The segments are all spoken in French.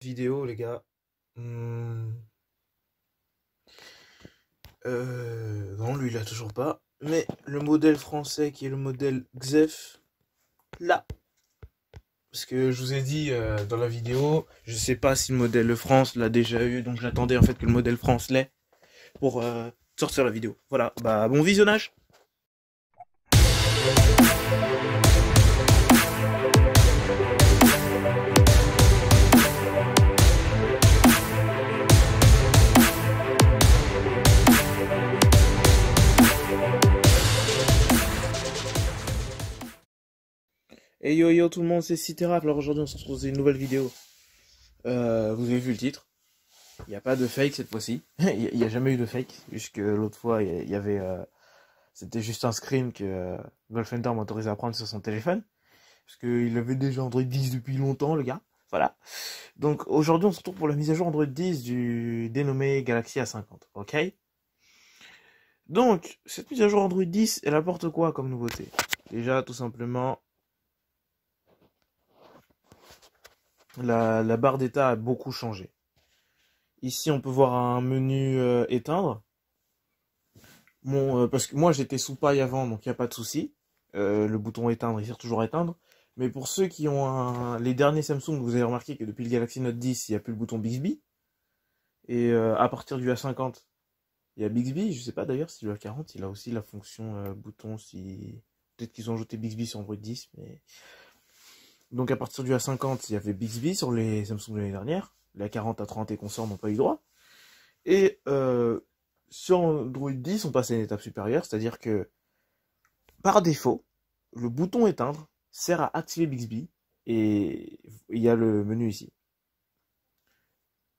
vidéo, les gars. Non, lui, il a toujours pas. Mais le modèle français, qui est le modèle XEF, là. Parce que je vous ai dit dans la vidéo, je sais pas si le modèle France l'a déjà eu, donc j'attendais en fait que le modèle France l'ait pour sortir la vidéo. Voilà, bah bon visionnage. Et yo yo tout le monde, c'est Citerap. Alors aujourd'hui on se retrouve dans une nouvelle vidéo. Vous avez vu le titre. Il n'y a pas de fake cette fois-ci. Il n'y a jamais eu de fake. Puisque l'autre fois il y avait... c'était juste un screen que Golfender m'autorisait à prendre sur son téléphone. Parce qu'il avait déjà Android 10 depuis longtemps le gars. Voilà. Donc aujourd'hui on se retrouve pour la mise à jour Android 10 du dénommé Galaxy A50. Ok. Donc cette mise à jour Android 10 elle apporte quoi comme nouveauté? Déjà tout simplement... La barre d'état a beaucoup changé. Ici, on peut voir un menu éteindre. Bon, parce que moi, j'étais sous paille avant, donc il n'y a pas de souci. Le bouton éteindre, il sert toujours à éteindre. Mais pour ceux qui ont les derniers Samsung, vous avez remarqué que depuis le Galaxy Note 10, il n'y a plus le bouton Bixby. Et à partir du A50, il y a Bixby. Je sais pas d'ailleurs si le A40, il a aussi la fonction bouton. Si peut-être qu'ils ont ajouté Bixby sur Android 10, mais... Donc à partir du A50, il y avait Bixby sur les Samsung de l'année dernière. Les A40, A30 et consorts n'ont pas eu droit. Et sur Android 10, on passe à une étape supérieure, c'est-à-dire que par défaut, le bouton éteindre sert à activer Bixby et il y a le menu ici.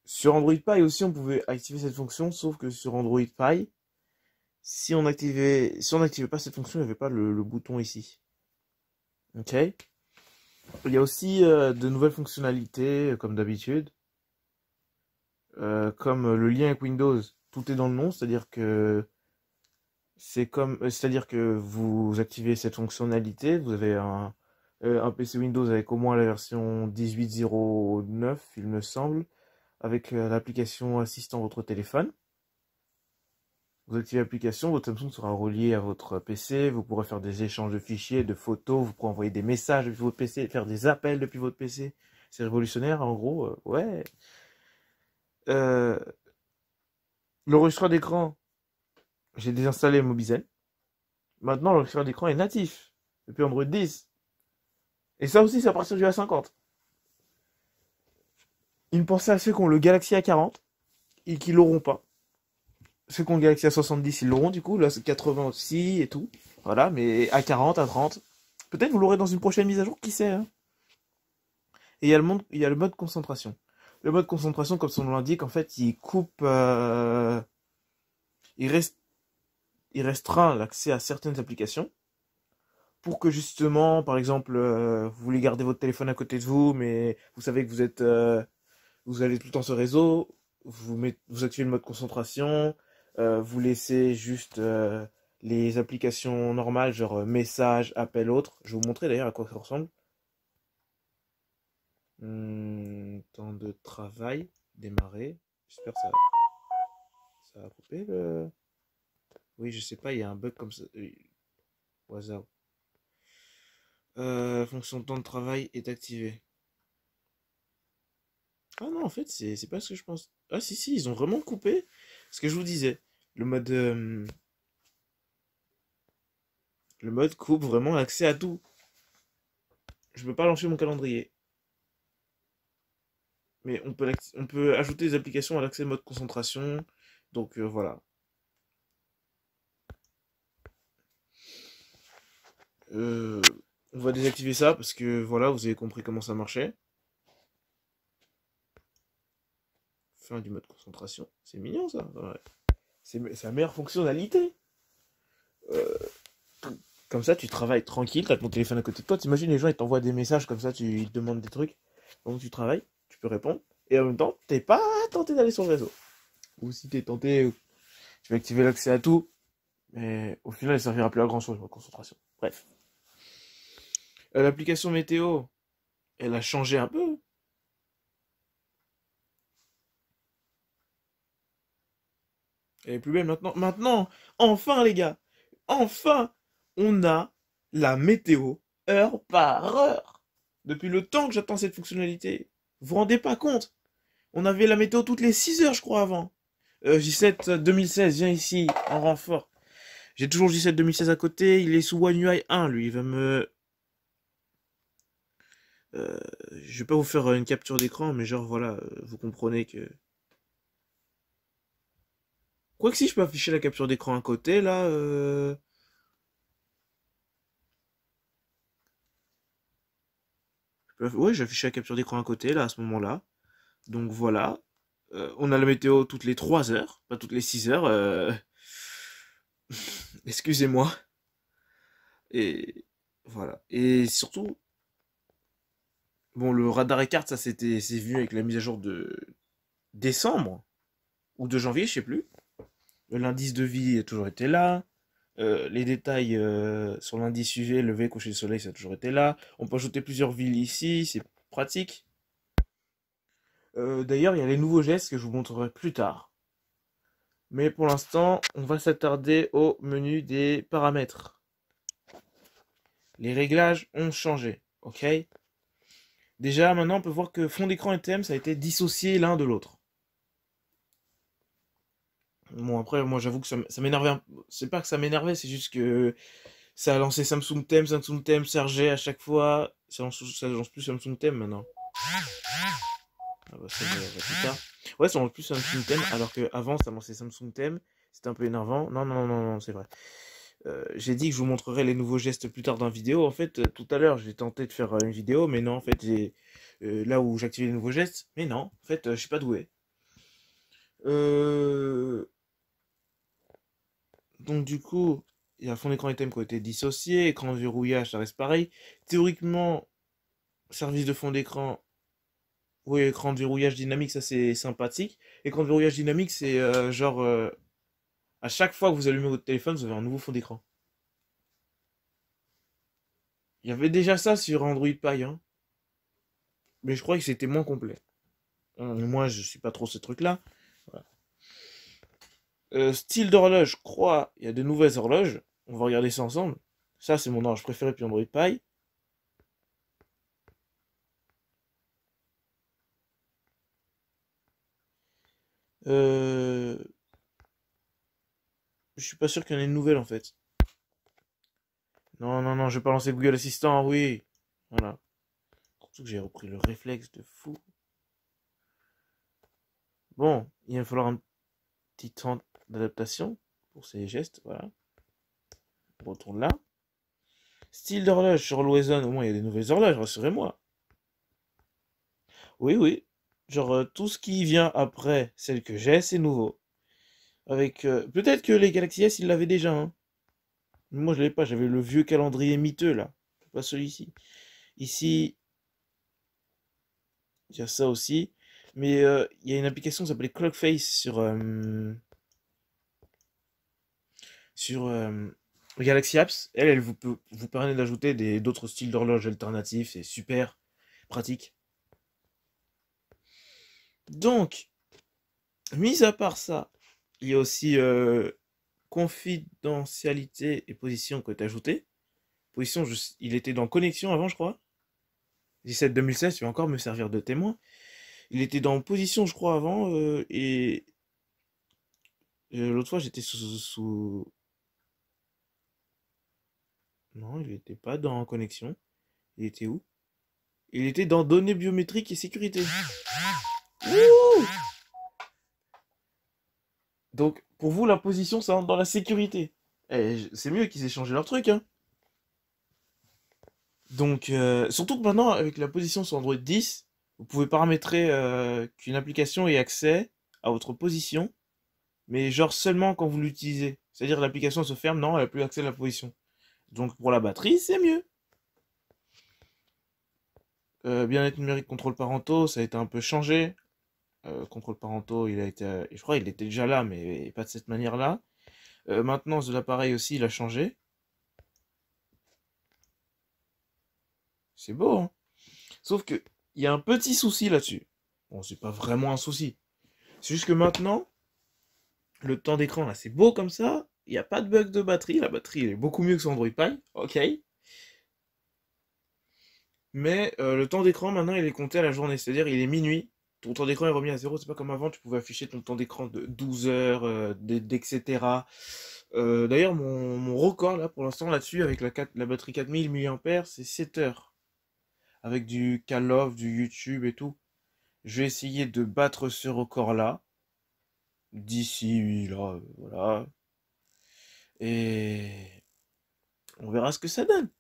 Sur Android Pie aussi, on pouvait activer cette fonction, sauf que sur Android Pie, si on n'activait pas cette fonction, il n'y avait pas le bouton ici. Ok. Il y a aussi de nouvelles fonctionnalités, comme d'habitude. Comme le lien avec Windows, tout est dans le nom, c'est-à-dire que vous activez cette fonctionnalité, vous avez un PC Windows avec au moins la version 18.09, il me semble, avec l'application Assistant votre téléphone. Vous activez l'application, votre Samsung sera relié à votre PC, vous pourrez faire des échanges de fichiers, de photos, vous pourrez envoyer des messages depuis votre PC, faire des appels depuis votre PC. C'est révolutionnaire, en gros, ouais. Euh, L'enregistreur d'écran, j'ai désinstallé Mobizen. Maintenant, l'enregistreur d'écran est natif depuis Android 10. Et ça aussi, c'est à partir du A50. Ils me pensaient à ceux qui ont le Galaxy A40 et qui l'auront pas. Ceux qui ont le Galaxy A70, ils l'auront du coup. Là, c'est 80 aussi et tout. Voilà, mais A40, A30. Peut-être vous l'aurez dans une prochaine mise à jour, qui sait, hein. Et il y a le mode concentration. Le mode concentration, comme son nom l'indique, en fait, il coupe... il restreint l'accès à certaines applications. Pour que justement, par exemple, vous voulez garder votre téléphone à côté de vous, mais vous savez que vous allez tout le temps sur réseau, vous activez le mode concentration, vous laissez juste les applications normales, genre messages, appels, autres. Je vais vous montrer d'ailleurs à quoi ça ressemble. Temps de travail, démarrer. J'espère que ça va couper le... Oui, je sais pas, il y a un bug comme ça. Au hasard. Fonction temps de travail est activée. Ah non, en fait, c'est pas ce que je pense. Ah si, si, ils ont vraiment coupé ce que je vous disais. Le mode coupe vraiment l'accès à tout. Je peux pas lancer mon calendrier. Mais on peut ajouter des applications à l'accès mode concentration. Donc voilà. Euh, on va désactiver ça parce que voilà, vous avez compris comment ça marchait. Fin du mode concentration. C'est mignon ça. Ouais. C'est la meilleure fonctionnalité. Euh, Comme ça, tu travailles tranquille, t'as ton téléphone à côté de toi. T'imagines les gens, ils t'envoient des messages comme ça, ils te demandent des trucs. Donc tu travailles, tu peux répondre. Et en même temps, t'es pas tenté d'aller sur le réseau. Ou si t'es tenté, tu vas activer l'accès à tout. Mais au final, elle servira plus à grand chose, ma concentration. Bref. L'application météo, elle a changé un peu. Elle est plus belle maintenant. Maintenant, enfin les gars, enfin, on a la météo heure par heure. Depuis le temps que j'attends cette fonctionnalité. Vous vous rendez pas compte? On avait la météo toutes les 6 heures, je crois, avant. J7 2016, viens ici, en renfort. J'ai toujours J7 2016 à côté, il est sous One UI 1, lui, il va me... je vais pas vous faire une capture d'écran, mais genre, voilà, vous comprenez que... Quoique si je peux afficher la capture d'écran à côté, là... Ouais, j'ai affiché la capture d'écran à côté, là, à ce moment-là. Donc voilà. On a la météo toutes les 3 heures, pas toutes les 6 heures. Excusez-moi. Et voilà. Et surtout, bon, le radar écart, ça c'est venu avec la mise à jour de décembre ou de janvier, je sais plus. L'indice de vie a toujours été là. Les détails sur l'indice UV, levé, coucher du soleil, ça a toujours été là. On peut ajouter plusieurs villes ici, c'est pratique. D'ailleurs, il y a les nouveaux gestes que je vous montrerai plus tard. Mais pour l'instant, on va s'attarder au menu des paramètres. Les réglages ont changé, ok? Déjà, maintenant, on peut voir que fond d'écran et thème, ça a été dissocié l'un de l'autre. Bon, après, moi, j'avoue que ça m'énervait. C'est pas que ça m'énervait, c'est juste que ça a lancé Samsung Theme, Sergé à chaque fois. Ça lance plus Samsung Theme maintenant. Ah bah, ça, je verrai plus tard. Ouais, ça lance plus Samsung Theme, alors qu'avant, ça lançait Samsung Theme. C'était un peu énervant. Non, non, non, non, c'est vrai. J'ai dit que je vous montrerai les nouveaux gestes plus tard dans la vidéo. En fait, tout à l'heure, j'ai tenté de faire une vidéo, mais non, en fait, j'ai là où j'activais les nouveaux gestes, mais non, en fait, je suis pas doué. Euh, donc du coup, il y a fond d'écran et thème qui ont été dissociés, écran de verrouillage, ça reste pareil. Théoriquement, service de fond d'écran, oui, écran de verrouillage dynamique, ça c'est sympathique. Écran de verrouillage dynamique, c'est genre, à chaque fois que vous allumez votre téléphone, vous avez un nouveau fond d'écran. Il y avait déjà ça sur Android Pie, hein, mais je crois que c'était moins complet. Moi, je suis pas trop ces trucs-là. Voilà. Style d'horloge, je crois, il y a de nouvelles horloges. On va regarder ça ensemble. Ça, c'est mon horloge préférée depuis Android Pie. Euh... Je suis pas sûr qu'il y en ait une nouvelle en fait. Non, non, non, je vais pas lancer Google Assistant, oui. Voilà. Surtout que j'ai repris le réflexe de fou. Bon, il va falloir un petit temps d'adaptation pour ces gestes, voilà. On retourne là. Style d'horloge sur l'Horizon, au moins il y a des nouvelles horloges, rassurez-moi. Oui, oui. Genre, tout ce qui vient après celle que j'ai, c'est nouveau. Avec peut-être que les Galaxy S, ils l'avaient déjà, hein. Moi, je l'avais pas, j'avais le vieux calendrier miteux, là. Pas celui-ci. Ici, il y a ça aussi. Mais il y a une application qui s'appelait Clockface sur Galaxy Apps. Elle vous permet d'ajouter d'autres styles d'horloge alternatifs. C'est super pratique. Donc, mis à part ça, il y a aussi confidentialité et position que tu as ajouté. Position, il était dans connexion avant, je crois. 17 2016, tu vas encore me servir de témoin. Il était dans position, je crois, avant. Et l'autre fois, j'étais sous... Non, il n'était pas dans connexion. Il était où? Il était dans données biométriques et sécurité. Wouh! Donc, pour vous, la position, ça rentre dans la sécurité. C'est mieux qu'ils aient changé leur truc, hein. Donc, surtout que maintenant, avec la position sur Android 10, vous pouvez paramétrer qu'une application ait accès à votre position, mais genre seulement quand vous l'utilisez. C'est-à-dire l'application se ferme, non, elle n'a plus accès à la position. Donc pour la batterie, c'est mieux. Bien-être numérique, contrôle parentaux, ça a été un peu changé. Contrôle parentaux, il a été, je crois il était déjà là, mais pas de cette manière-là. Maintenance de l'appareil aussi, il a changé. C'est beau, hein. Sauf que il y a un petit souci là-dessus. Bon, c'est pas vraiment un souci. C'est juste que maintenant, Le temps d'écran, là, c'est beau comme ça. Il n'y a pas de bug de batterie. La batterie, elle est beaucoup mieux que sur Android Pie. Ok. Mais le temps d'écran, maintenant, il est compté à la journée. C'est-à-dire, il est minuit. Ton temps d'écran est remis à zéro. C'est pas comme avant, tu pouvais afficher ton temps d'écran de 12 heures, etc. D'ailleurs, mon record, là, pour l'instant, là-dessus, avec la batterie 4000 mAh, c'est 7 heures. Avec du Call of, du YouTube et tout. Je vais essayer de battre ce record-là. D'ici, là, voilà. Et on verra ce que ça donne.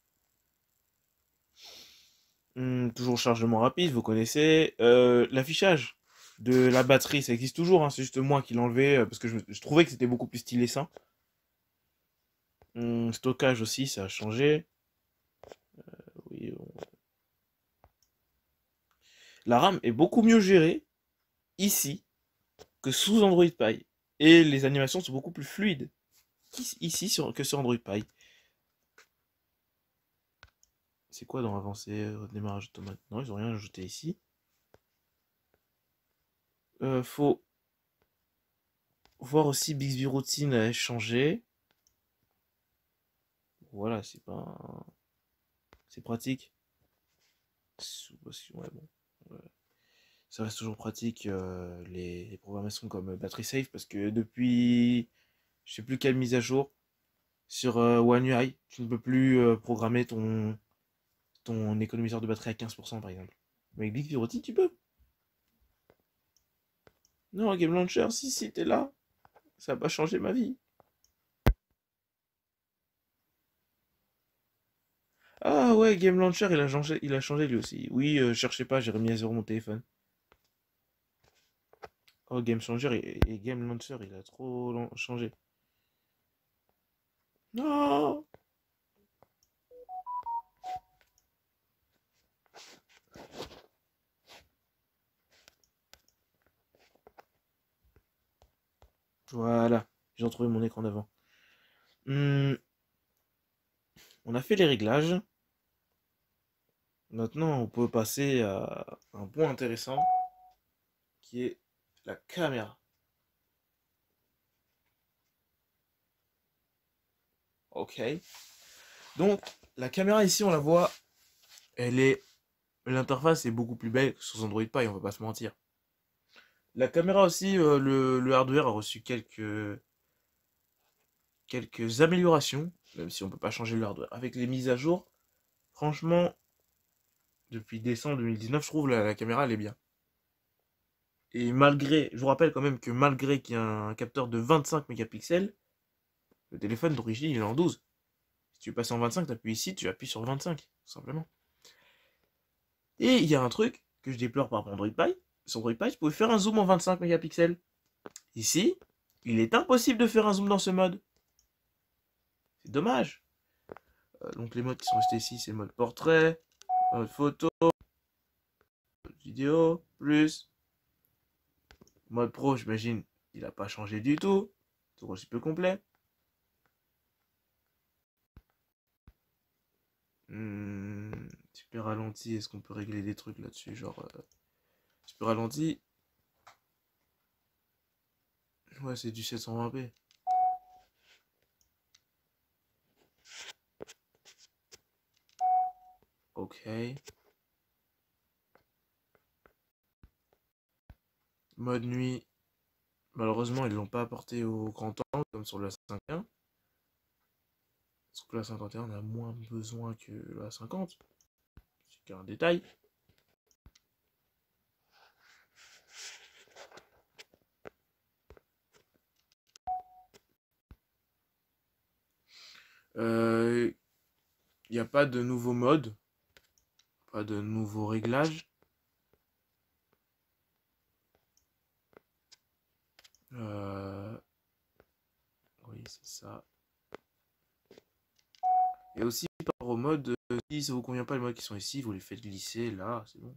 Toujours chargement rapide, vous connaissez. L'affichage de la batterie, ça existe toujours, hein, c'est juste moi qui l'ai enlevé parce que je trouvais que c'était beaucoup plus stylé ça. Stockage aussi, ça a changé. Oui, la RAM est beaucoup mieux gérée ici que sous Android Pie. Et les animations sont beaucoup plus fluides ici que sur Android Pie. C'est quoi dans avancé, démarrage automate? Non, ils ont rien ajouté ici. Faut voir aussi Bixby Routine a changé. Voilà, c'est pratique. Ouais, bon. Ouais. Ça reste toujours pratique les programmations comme Battery Safe parce que depuis je sais plus quelle mise à jour sur One UI, tu ne peux plus programmer ton économiseur de batterie à 15% par exemple. Mais avec Big Routine, tu peux. Non, Game Launcher, si t'es là, ça va pas changer ma vie. Ah ouais, Game Launcher, il a changé lui aussi. Oui, cherchez pas, j'ai remis à zéro mon téléphone. Oh, Game Changer et Game Launcher, il a trop changé. Non! Voilà, j'ai retrouvé mon écran d'avant. Hmm, on a fait les réglages. Maintenant, on peut passer à un point intéressant qui est la caméra. Ok. Donc, la caméra ici, on la voit, elle est. L'interface est beaucoup plus belle que sur Android Pie, on va pas se mentir. La caméra aussi, le hardware a reçu quelques améliorations, même si on peut pas changer le hardware. Avec les mises à jour, franchement, depuis décembre 2019, je trouve la caméra elle est bien. Et je vous rappelle quand même que malgré qu'il y a un capteur de 25 mégapixels, le téléphone d'origine il est en 12. Si tu passes en 25, tu appuies ici, tu appuies sur 25, tout simplement. Et il y a un truc que je déplore par rapport à Android Pie. Sur Android Pie, tu pouvais faire un zoom en 25 mégapixels. Ici, il est impossible de faire un zoom dans ce mode. C'est dommage. Donc les modes qui sont restés ici, c'est le mode portrait, mode photo, mode vidéo, plus. Mode pro, j'imagine, il n'a pas changé du tout. C'est aussi peu complet. Super ralenti, est-ce qu'on peut régler des trucs là-dessus? Genre, super ralenti. Ouais, c'est du 720p. Ok. Mode nuit. Malheureusement, ils l'ont pas apporté au grand angle comme sur le A51. Parce que la 51 on a moins besoin que la 50. C'est qu'un détail. Il n'y a pas de nouveau mode. Pas de nouveau réglage. Euh, oui, c'est ça. Et aussi par rapport au mode, si ça vous convient pas les modes qui sont ici, vous les faites glisser là, c'est bon.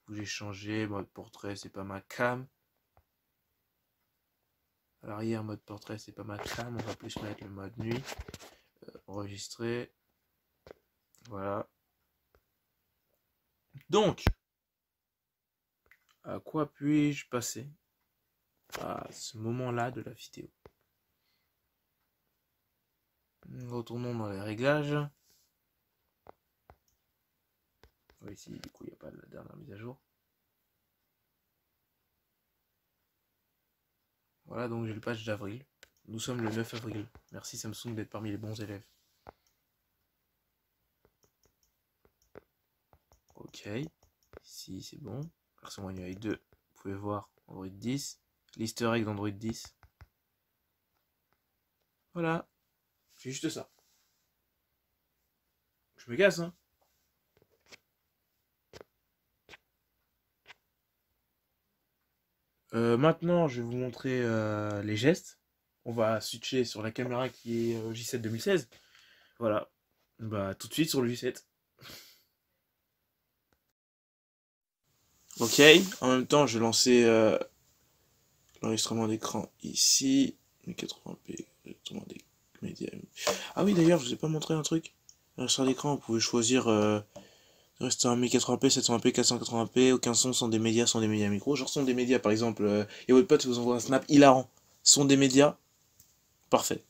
Vous j'ai changé, mode portrait, c'est pas ma cam. À l'arrière, mode portrait, c'est pas ma cam. On va plus mettre le mode nuit. Enregistrer. Voilà. Donc, à quoi puis-je passer? à ce moment-là de la vidéo. Retournons dans les réglages. Ici, du coup, il n'y a pas de la dernière mise à jour. Voilà, donc j'ai le patch d'avril. Nous sommes le 9 avril. Merci Samsung d'être parmi les bons élèves. Ok. Ici, c'est bon. Version One UI 2. Vous pouvez voir Android 10. L'easter egg d'Android 10. Voilà. C'est juste ça. Je me casse, hein. Maintenant, je vais vous montrer les gestes. On va switcher sur la caméra qui est J7 2016. Voilà. Bah, tout de suite sur le J7. Ok. En même temps, je vais lancer l'enregistrement d'écran ici. 1080p. Enregistrement des médias. Ah oui, d'ailleurs, je vous ai pas montré un truc. L'enregistrement d'écran, vous pouvez choisir rester en 1080p, 720p, 480p. Aucun son, sont des médias, sont des médias micro. Genre, sont des médias, par exemple. Et votre pote vous envoie un snap hilarant. Sont des médias. Parfait.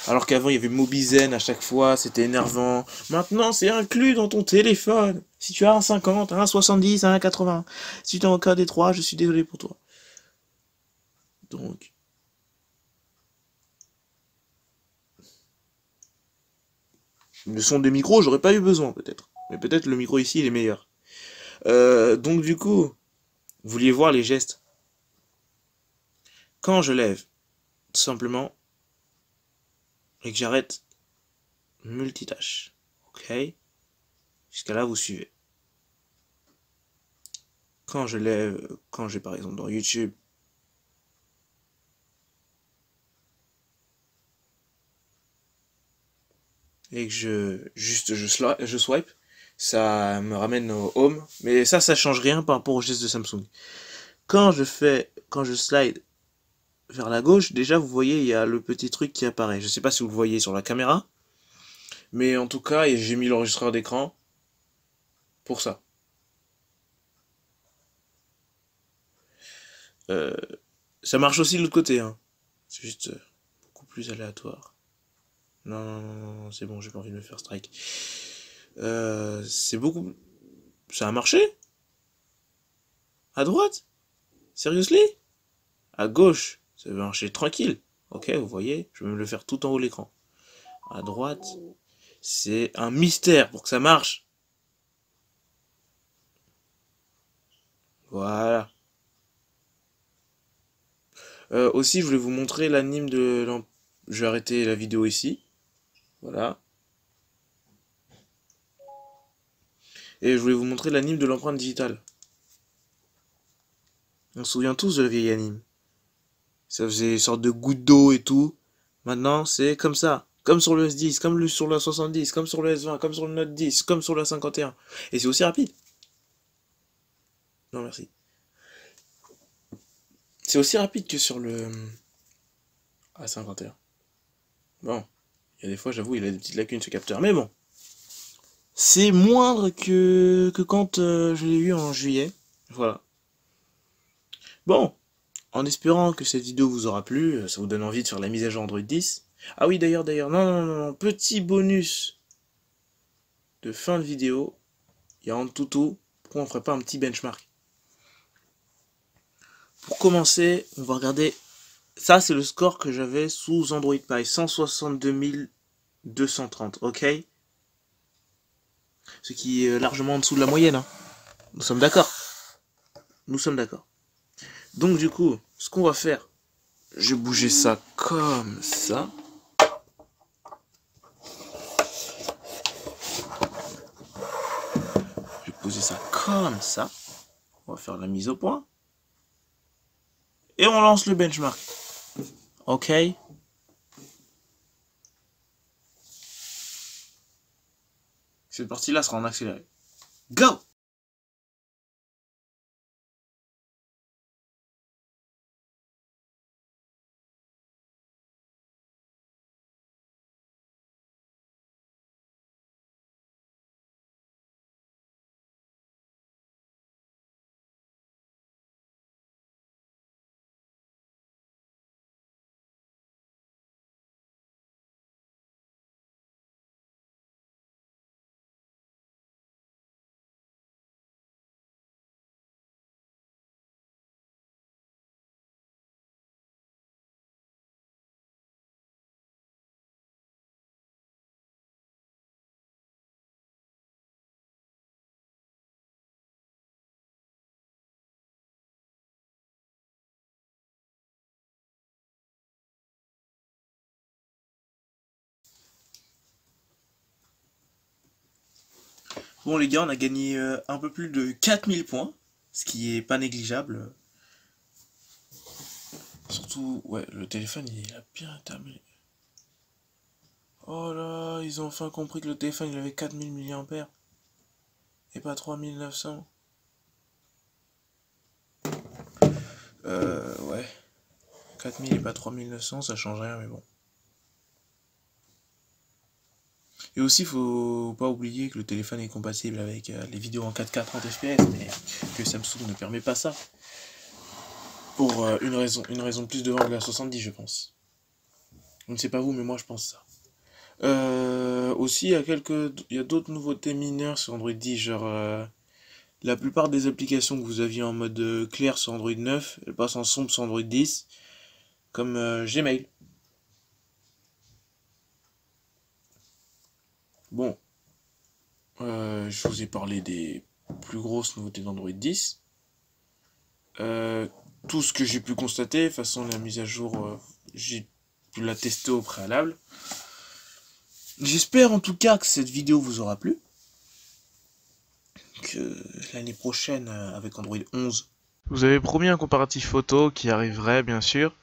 Alors qu'avant, il y avait Mobizen à chaque fois, c'était énervant. Maintenant, c'est inclus dans ton téléphone. Si tu as un 50, un 70, un 80. Si tu es en cas des 3, je suis désolé pour toi. Donc. Le son des micros, j'aurais pas eu besoin, peut-être. Mais peut-être le micro ici, il est meilleur. Donc, du coup, vous vouliez voir les gestes. Quand je lève, tout simplement, et que j'arrête multitâche. Ok? Jusqu'à là, vous suivez. Quand je lève, quand j'ai par exemple dans YouTube, et que je swipe, ça me ramène au home. Mais ça change rien par rapport au geste de Samsung. Quand je slide vers la gauche, déjà vous voyez, il y a le petit truc qui apparaît. Je sais pas si vous le voyez sur la caméra, mais en tout cas, j'ai mis l'enregistreur d'écran pour ça. Euh, Ça marche aussi de l'autre côté, hein. C'est juste beaucoup plus aléatoire. Non, non, non, non, c'est bon, j'ai pas envie de me faire strike. C'est beaucoup. Ça a marché? À droite? Seriously? À gauche, ça va marcher tranquille. Ok, vous voyez, je vais me le faire tout en haut de l'écran. À droite, c'est un mystère pour que ça marche. Voilà. Aussi, je voulais vous montrer l'anime de... Je vais arrêter la vidéo ici. Voilà. Et je voulais vous montrer l'anime de l'empreinte digitale. On se souvient tous de la vieille anime. Ça faisait une sorte de goutte d'eau et tout. Maintenant, c'est comme ça. Comme sur le S10, comme sur le 70, comme sur le S20, comme sur le Note 10, comme sur le 51. Et c'est aussi rapide. Non, merci. C'est aussi rapide que sur le A51. Bon, il y a des fois, j'avoue, il a des petites lacunes ce capteur. Mais bon, c'est moindre que quand je l'ai eu en juillet. Voilà. Bon, en espérant que cette vidéo vous aura plu, ça vous donne envie de faire la mise à jour Android 10. Ah oui, d'ailleurs, non, non, non, non, petit bonus de fin de vidéo. Il y a en tout, pourquoi on ferait pas un petit benchmark? Pour commencer, on va regarder. Ça, c'est le score que j'avais sous Android Pie, 162 230, ok? Ce qui est largement en dessous de la moyenne, hein. Nous sommes d'accord. Nous sommes d'accord. Donc du coup, ce qu'on va faire, je vais bouger ça comme ça. Je vais poser ça comme ça. On va faire la mise au point. Et on lance le benchmark. Ok? Cette partie-là sera en accéléré. Go! Bon les gars, on a gagné un peu plus de 4000 points, ce qui est pas négligeable. Surtout, ouais, le téléphone il a bien terminé. Oh là, ils ont enfin compris que le téléphone il avait 4000 mAh et pas 3900. Ouais. 4000 et pas 3900, ça change rien, mais bon. Et aussi, faut pas oublier que le téléphone est compatible avec les vidéos en 4K 30 fps, mais que Samsung ne permet pas ça. Pour une raison de plus devant que la 70, je pense. Je ne sais pas vous, mais moi je pense ça. Aussi, il y a d'autres nouveautés mineures sur Android 10, genre la plupart des applications que vous aviez en mode clair sur Android 9, elles passent en sombre sur Android 10, comme Gmail. Bon, je vous ai parlé des plus grosses nouveautés d'Android 10. Tout ce que j'ai pu constater, de toute façon la mise à jour, j'ai pu la tester au préalable. J'espère en tout cas que cette vidéo vous aura plu. Que l'année prochaine, avec Android 11, vous avez promis un comparatif photo qui arriverait bien sûr.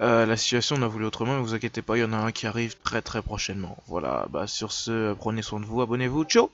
La situation on a voulu autrement, mais vous inquiétez pas, il y en a un qui arrive très très prochainement. Voilà, bah sur ce, prenez soin de vous, abonnez-vous, ciao.